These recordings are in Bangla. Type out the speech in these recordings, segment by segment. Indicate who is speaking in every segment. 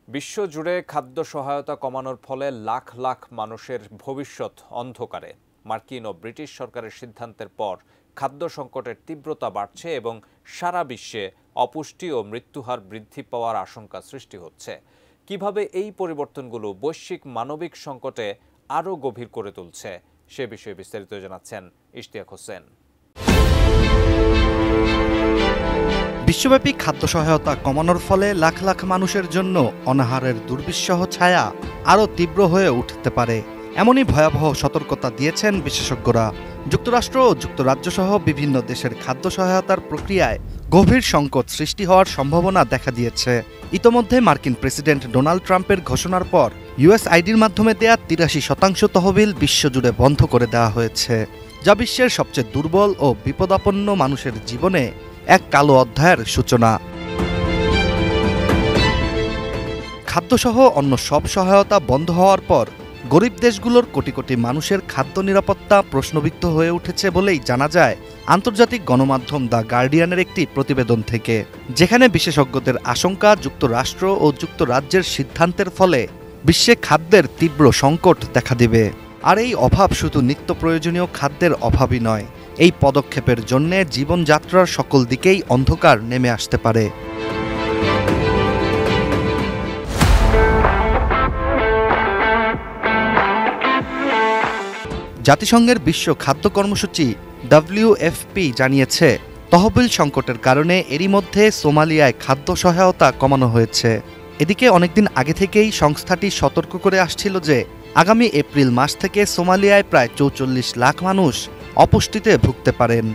Speaker 1: বিশ্বজুড়ে খাদ্য সহায়তা কমানোর ফলে লাখ লাখ মানুষের ভবিষ্যৎ অন্ধকারে। মার্কিন ও ব্রিটিশ সরকারের সিদ্ধান্তের পর খাদ্য সংকটের তীব্রতা বাড়ছে এবং সারা বিশ্বে অপুষ্টি ও মৃত্যুহার বৃদ্ধি পাওয়ার আশঙ্কা সৃষ্টি হচ্ছে। কিভাবে এই পরিবর্তনগুলো বৈশ্বিক মানবিক সংকটে আরও গভীর করে তুলছে, সে বিষয়ে বিস্তারিত জানাচ্ছেন ইশতিয়াক হোসেন।
Speaker 2: বিশ্বব্যাপী খাদ্য সহায়তা কমানোর ফলে লাখ লাখ মানুষের জন্য অনাহারের দুর্বিষহ ছায়া আরও তীব্র হয়ে উঠতে পারে, এমনই ভয়াবহ সতর্কতা দিয়েছেন বিশেষজ্ঞরা। যুক্তরাষ্ট্র ও যুক্তরাজ্য সহ বিভিন্ন দেশের খাদ্য সহায়তার প্রক্রিয়ায় গভীর সংকট সৃষ্টি হওয়ার সম্ভাবনা দেখা দিয়েছে। ইতোমধ্যে মার্কিন প্রেসিডেন্ট ডোনাল্ড ট্রাম্পের ঘোষণার পর ইউএসআইডির মাধ্যমে দেয়া ৮৩% তহবিল বিশ্বজুড়ে বন্ধ করে দেওয়া হয়েছে, যা বিশ্বের সবচেয়ে দুর্বল ও বিপদাপন্ন মানুষের জীবনে এক কালো অধ্যায়ের সূচনা। খাদ্যসহ অন্য সব সহায়তা বন্ধ হওয়ার পর গরিব দেশগুলোর কোটি কোটি মানুষের খাদ্য নিরাপত্তা প্রশ্নবিদ্ধ হয়ে উঠেছে বলেই জানা যায় আন্তর্জাতিক গণমাধ্যম দ্য গার্ডিয়ানের একটি প্রতিবেদন থেকে, যেখানে বিশেষজ্ঞদের আশঙ্কা যুক্তরাষ্ট্র ও যুক্তরাজ্যের সিদ্ধান্তের ফলে বিশ্বে খাদ্যের তীব্র সংকট দেখা দেবে। আর এই অভাব শুধু নিত্য প্রয়োজনীয় খাদ্যের অভাবই নয়, এই পদক্ষেপের জন্য জীবনযাত্রার সকল দিকেই অন্ধকার নেমে আসতে পারে। জাতিসংঘের বিশ্ব খাদ্য কর্মসূচি WFP জানিয়েছে, তহবিল সংকটের কারণে এরই মধ্যে সোমালিয়ায় খাদ্য সহায়তা কমানো হয়েছে। এদিকে অনেকদিন আগে থেকেই সংস্থাটি সতর্ক করে আসছিল যে আগামী এপ্রিল মাস থেকে সোমালিয়ায় প্রায় ৪৪ লাখ মানুষ অপুষ্টিতে ভুগতে পারেন।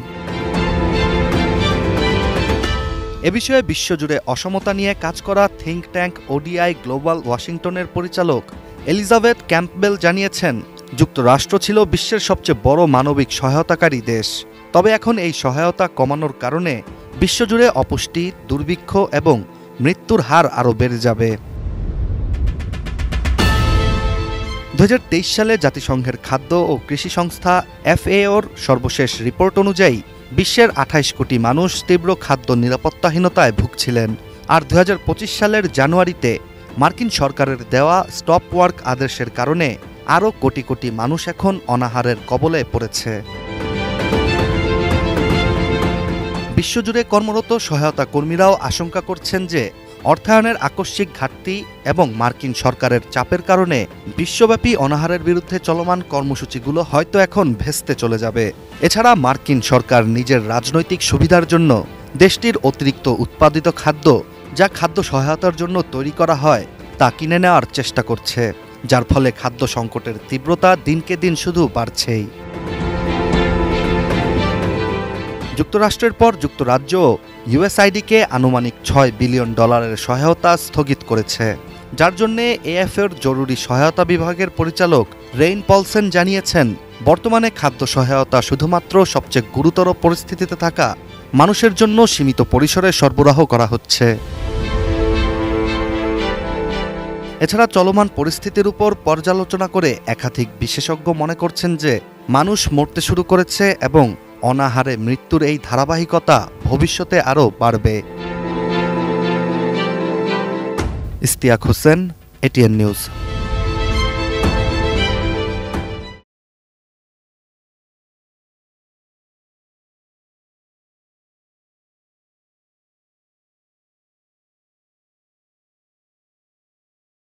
Speaker 2: এ বিষয়ে বিশ্বজুড়ে অসমতা নিয়ে কাজ করা থিঙ্ক ট্যাঙ্ক ODI গ্লোবাল ওয়াশিংটনের পরিচালক এলিজাবেথ ক্যাম্পবেল জানিয়েছেন, যুক্তরাষ্ট্র ছিল বিশ্বের সবচেয়ে বড় মানবিক সহায়তাকারী দেশ, তবে এখন এই সহায়তা কমানোর কারণে বিশ্বজুড়ে অপুষ্টি, দুর্ভিক্ষ এবং মৃত্যুর হার আরও বেড়ে যাবে। ২০২৩ সালে জাতিসংঘের খাদ্য ও কৃষি সংস্থা FAOর সর্বশেষ রিপোর্ট অনুযায়ী বিশ্বের ২৮ কোটি মানুষ তীব্র খাদ্য নিরাপত্তাহীনতায় ভুগছিলেন। আর ২০২৫ সালের জানুয়ারিতে মার্কিন সরকারের দেওয়া স্টপ ওয়ার্ক আদেশের কারণে আরও কোটি কোটি মানুষ এখন অনাহারের কবলে পড়েছে। বিশ্বজুড়ে কর্মরত সহায়তা কর্মীরাও আশঙ্কা করছেন যে অর্থায়নের আকস্মিক ঘাটতি এবং মার্কিন সরকারের চাপের কারণে বিশ্বব্যাপী অনাহারের বিরুদ্ধে চলমান কর্মসূচিগুলো হয়তো এখন ভেস্তে চলে যাবে। এছাড়া মার্কিন সরকার নিজের রাজনৈতিক সুবিধার জন্য দেশটির অতিরিক্ত উৎপাদিত খাদ্য, যা খাদ্য সহায়তার জন্য তৈরি করা হয়, তা কিনে নেওয়ার চেষ্টা করছে, যার ফলে খাদ্য সংকটের তীব্রতা দিনকে দিন শুধু বাড়ছেই। যুক্তরাষ্ট্রের পর যুক্তরাজ্য ইউএসআইডিকে আনুমানিক $6 বিলিয়ন সহায়তা স্থগিত করেছে, যার জন্য AFAOর জরুরি সহায়তা বিভাগের পরিচালক রেইন পলসেন জানিয়েছেন, বর্তমানে খাদ্য সহায়তা শুধুমাত্র সবচেয়ে গুরুতর পরিস্থিতিতে থাকা মানুষের জন্য সীমিত পরিসরে সরবরাহ করা হচ্ছে। এছাড়া চলমান পরিস্থিতির উপর পর্যালোচনা করে একাধিক বিশেষজ্ঞ মনে করছেন যে মানুষ মরতে শুরু করেছে এবং অনাহারে মৃত্যুর এই ধারাবাহিকতা ভবিষ্যতে আরও বাড়বে। Ishtiaq Hossain, ATN news.